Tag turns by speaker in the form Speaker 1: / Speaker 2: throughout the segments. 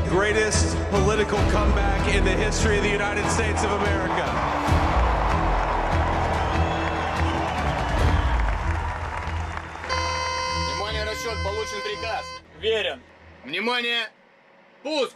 Speaker 1: greatest political comeback in the history of the United States of America.
Speaker 2: Внимание, расчет, получен приказ.
Speaker 3: Верен.
Speaker 2: Внимание, пуск!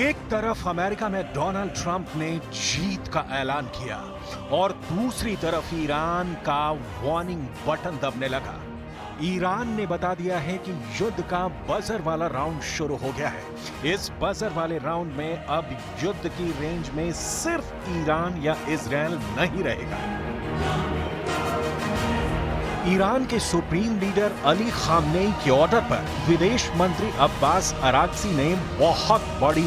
Speaker 4: एक तरफ America में Donald Trump ने जीत का ऐलान किया और दूसरी तरफ ईरान का वार्निंग बटन दबने लगा। ईरान ने बता दिया है कि युद्ध का बजर वाला राउंड शुरू हो गया है। इस बजर वाले राउंड में अब युद्ध की रेंज में सिर्फ ईरान या इजराइल नहीं रहेगा। ईरान के सुप्रीम लीडर अली खामनेई के ऑर्डर पर विदेश मंत्री अब्बास अराक्ची ने बहुत बड़ी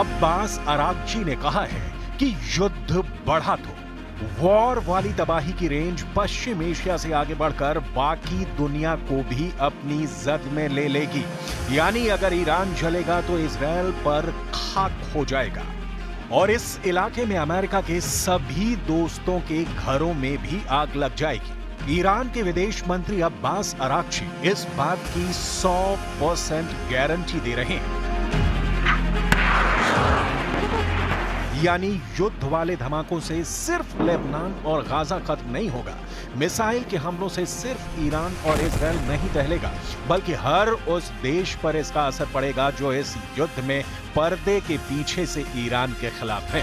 Speaker 4: अब्बास अराक्ची ने कहा है कि युद्ध बढ़ा तो वॉर वाली तबाही की रेंज पश्चिम एशिया से आगे बढ़कर बाकी दुनिया को भी अपनी जद में ले लेगी। यानी अगर ईरान जलेगा तो इजराइल पर खाक हो जाएगा और इस इलाके में अमेरिका के सभी दोस्तों के घरों में भी आग लग जाएगी। ईरान के विदेश मंत्री अब्बास अराक्ची इस बात की 100% गारंटी दे रहे हैं। यानी युद्ध वाले धमाकों से सिर्फ लेबनान और गाजा खत्म नहीं होगा, मिसाइल के हमलों से सिर्फ ईरान और इजराइल नहीं टहलेगा, बल्कि हर उस देश पर इसका असर पड़ेगा जो इस युद्ध में पर्दे के पीछे से ईरान के खिलाफ है।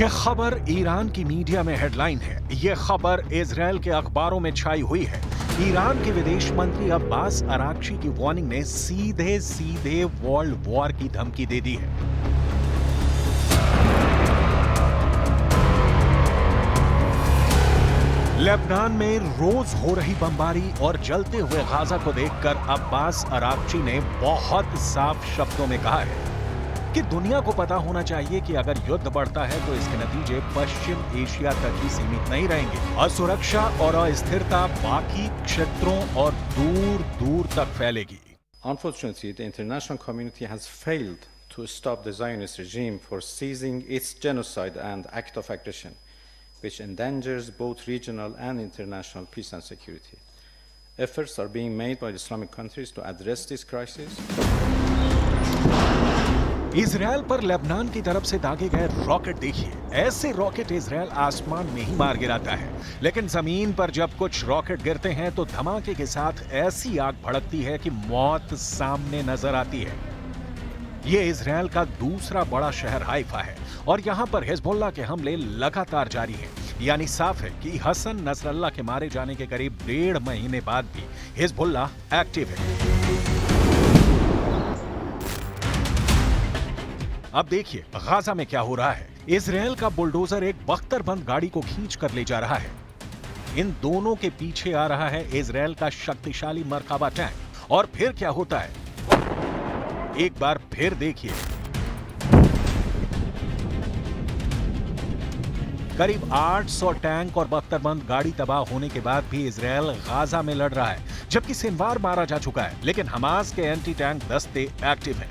Speaker 4: यह खबर ईरान की मीडिया में हेडलाइन है। यह खबर इजराइल के अखबारों में छाई हुई है। ईरान के विदेश मंत्री अब्बास अराक्ची की वार्निंग ने सीधे सीधे वर्ल्ड वॉर की धमकी दे दी है। लेबनान में रोज हो रही बमबारी और जलते हुए गाजा को देखकर अब्बास अराक्ची ने बहुत साफ शब्दों में कहा है कि दुनिया को पता होना चाहिए कि अगर युद्ध बढ़ता है तो इसके नतीजे पश्चिम एशिया तक ही सीमित नहीं रहेंगे। असुरक्षा और अस्थिरता बाकी क्षेत्रों और दूर दूर तक फैलेगी।
Speaker 5: Unfortunately, the international community has failed to stop the Zionist regime for seizing its genocide and act of aggression, which endangers both regional and international peace and security. Efforts are being made by the Islamic countries to address this crisis.
Speaker 4: Israel पर Lebanon की तरफ से दागे गए rocket देखिए। ऐसे rocket Israel आसमान में ही मार गिराता है, लेकिन जमीन पर जब कुछ रॉकेट गिरते हैं तो धमाके के साथ ऐसी आग भड़कती है कि मौत सामने नजर आती है। ये इजराइल का दूसरा बड़ा शहर हाइफा है और यहाँ पर हिजबुल्लाह के हमले लगातार जारी हैं। यानी साफ है कि हसन नसरल्लाह के मारे जाने के करीब 1.5 महीने बाद भी हिजबुल्लाह एक्टिव है। अब देखिए गाजा में क्या हो रहा है। इजराइल का बुलडोजर एक बख्तरबंद गाड़ी को खींच कर ले जा रहा है। इन दोनों के पीछे आ रहा है इजराइल का शक्तिशाली मरकाबा टैंक। और फिर क्या होता है, एक बार फिर देखिए। करीब 800 टैंक और बख्तरबंद गाड़ी तबाह होने के बाद भी इजराइल गाजा में लड़ रहा है, जबकि सिनवार मारा जा चुका है, लेकिन हमास के एंटी टैंक दस्ते एक्टिव हैं।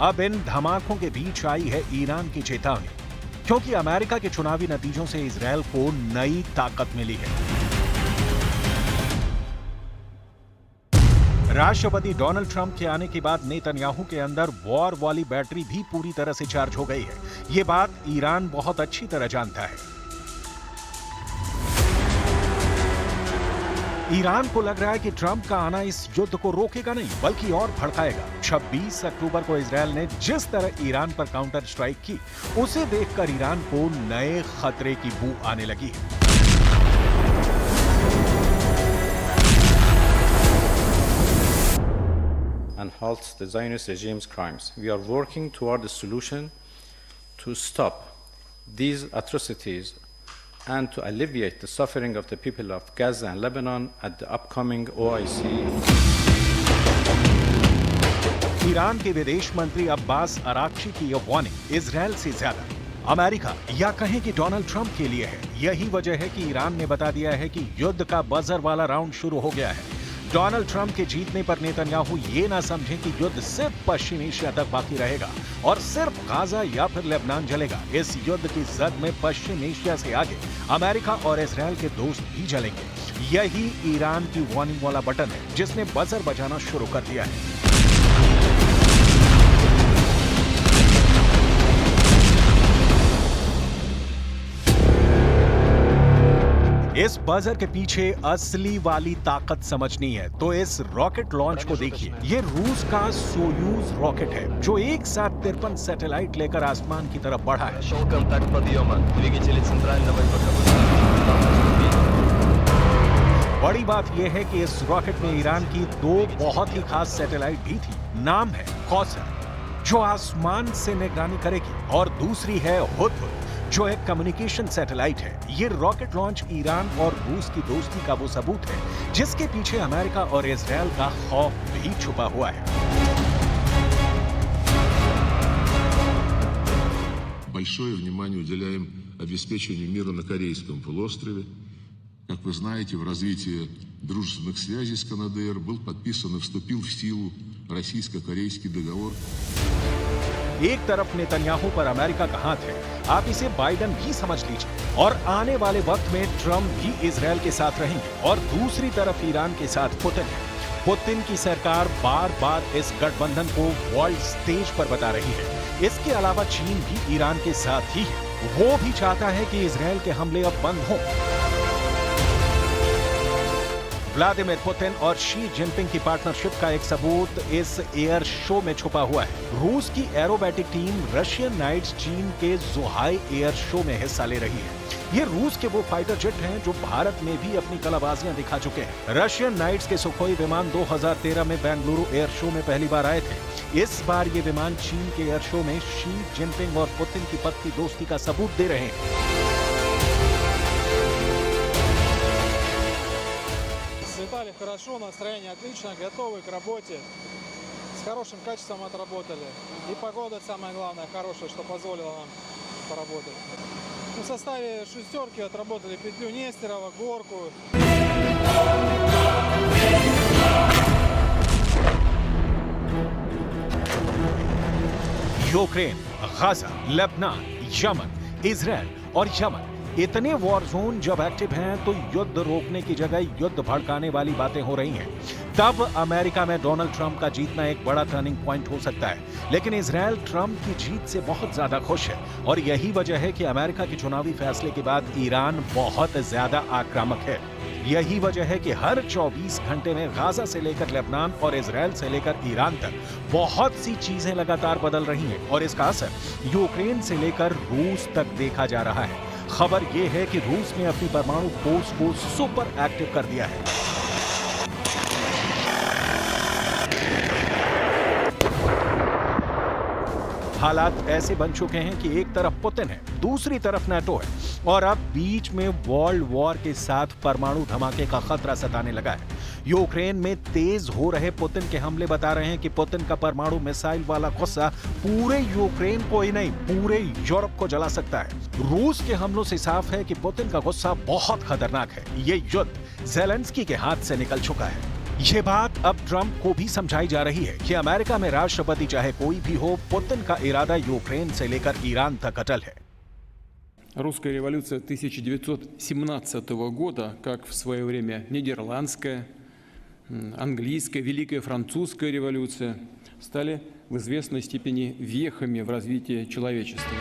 Speaker 4: अब इन धमाकों के बीच आई है ईरान की चेतावनी, क्योंकि अमेरिका के चुनावी नतीजों से इजराइल को नई ताकत मिली है। राष्ट्रपति डोनाल्ड ट्रंप के आने के बाद नेतन्याहू के अंदर वॉर वाली बैटरी भी पूरी तरह से चार्ज हो गई है। ये बात ईरान बहुत अच्छी तरह जानता है। ईरान को लग रहा है कि ट्रंप का आना इस युद्ध को रोकेगा नहीं बल्कि और भड़काएगा। 26 अक्टूबर को इजरायल ने जिस तरह ईरान पर काउंटर स्ट्राइक की, उसे देखकर ईरान को नए खतरे की बू आने लगी है।
Speaker 5: And halts the Zionist regime's crimes. We are working toward a solution to stop these atrocities and to alleviate the suffering of the people of Gaza and Lebanon at the upcoming OIC.
Speaker 4: Iran के विदेश मंत्री Abbas Araghchi की यह warning Israel से ज्यादा America या कहें कि डोनाल्ड ट्रंप के लिए है। यही वजह है कि ईरान ने बता दिया है कि युद्ध का बजर वाला राउंड शुरू हो गया है। डोनाल्ड ट्रंप के जीतने पर नेतन्याहू ये ना समझें कि युद्ध सिर्फ पश्चिम एशिया तक बाकी रहेगा और सिर्फ गाजा या फिर लेबनान जलेगा। इस युद्ध की जद में पश्चिम एशिया से आगे अमेरिका और इजरायल के दोस्त भी जलेंगे। यही ईरान की वार्निंग वाला बटन है जिसने बजर बजाना शुरू कर दिया है। इस बजर के पीछे असली वाली ताकत समझनी है तो इस रॉकेट लॉन्च को देखिए। ये रूस का सोयूज रॉकेट है जो एक साथ 53 सैटेलाइट लेकर आसमान की तरफ बढ़ा है। बड़ी बात यह है कि इस रॉकेट में ईरान की दो बहुत ही खास सैटेलाइट भी थी। नाम है कौसर जो आसमान से निगरानी करेगी और दूसरी है हुदहुद जो एक कम्युनिकेशन सैटेलाइट है। ये रॉकेट लॉन्च ईरान और रूस की दोस्ती का वो सबूत है जिसके पीछे अमेरिका और इजरायल का खौफ भी छुपा हुआ है।
Speaker 3: Большое внимание уделяем обеспечению мира на Корейском полуострове. Как вы знаете, в развитии дружественных связей с КНДР был подписан и вступил в силу российско-корейский договор.
Speaker 4: एक तरफ नेतन्याहू पर अमेरिका का हाथ है, आप इसे बाइडेन भी समझ लीजिए, और आने वाले वक्त में ट्रंप भी इजरायल के साथ रहेंगे, और दूसरी तरफ ईरान के साथ पुतिन है। पुतिन की सरकार बार बार इस गठबंधन को वर्ल्ड स्टेज पर बता रही है। इसके अलावा चीन भी ईरान के साथ ही है। वो भी चाहता है कि इजरायल के हमले अब बंद हों। व्लादिमीर पुतिन और शी जिनपिंग की पार्टनरशिप का एक सबूत इस एयर शो में छुपा हुआ है। रूस की एरोबैटिक टीम रशियन नाइट्स चीन के जुहाई एयर शो में हिस्सा ले रही है। ये रूस के वो फाइटर जेट हैं जो भारत में भी अपनी कलाबाजियां दिखा चुके हैं। रशियन नाइट्स के सुखोई विमान 2013 में बेंगलुरु एयर शो में पहली बार आए थे। इस बार ये विमान चीन के एयर शो में शी जिनपिंग और पुतिन की पक्की दोस्ती का सबूत दे रहे हैं।
Speaker 6: Слетали хорошо, настроение отлично, готовы к работе, с хорошим качеством отработали. И погода, самое главное, хорошая, что позволила нам поработать. В составе шестерки отработали петлю Нестерова, горку.
Speaker 4: Ukraine, Gaza, Lebanon, Yemen, Israel और यमन, इतने वॉर जोन जब एक्टिव हैं तो युद्ध रोकने की जगह युद्ध भड़काने वाली बातें हो रही हैं। तब अमेरिका में डोनाल्ड ट्रंप का जीतना एक बड़ा टर्निंग पॉइंट हो सकता है, लेकिन इजरायल ट्रंप की जीत से बहुत ज्यादा खुश है और यही वजह है कि अमेरिका के चुनावी फैसले के बाद ईरान बहुत ज्यादा आक्रामक है। यही वजह है कि हर 24 घंटे में गाजा से लेकर लेबनान और इजरायल से लेकर ईरान तक बहुत सी चीजें लगातार बदल रही हैं और इसका असर यूक्रेन से लेकर रूस तक देखा जा रहा है। खबर यह है कि रूस ने अपनी परमाणु फोर्स को सुपर एक्टिव कर दिया है। हालात ऐसे बन चुके हैं कि एक तरफ पुतिन है, दूसरी तरफ नाटो है और अब बीच में वर्ल्ड वॉर के साथ परमाणु धमाके का खतरा सताने लगा है। यूक्रेन में तेज हो रहे पुतिन के हमले बता रहे हैं कि पुतिन का परमाणु मिसाइल वाला गुस्सा पूरे यूक्रेन को ही नहीं पूरे यूरोप को जला सकता है। रूस के हमलों से साफ है कि पुतिन का गुस्सा बहुत खतरनाक है। ये युद्ध ज़ेलेंस्की के हाथ से निकल चुका है। ये बात अब ट्रंप को भी समझाई जा रही है कि अमेरिका में राष्ट्रपति चाहे कोई भी हो, पुतिन का इरादा यूक्रेन से लेकर ईरान तक अटल है।
Speaker 7: Русская революция 1917 года, как в свое время нидерландская, английская, Великая Французская революция, стали в известной степени вехами в развитии человечества.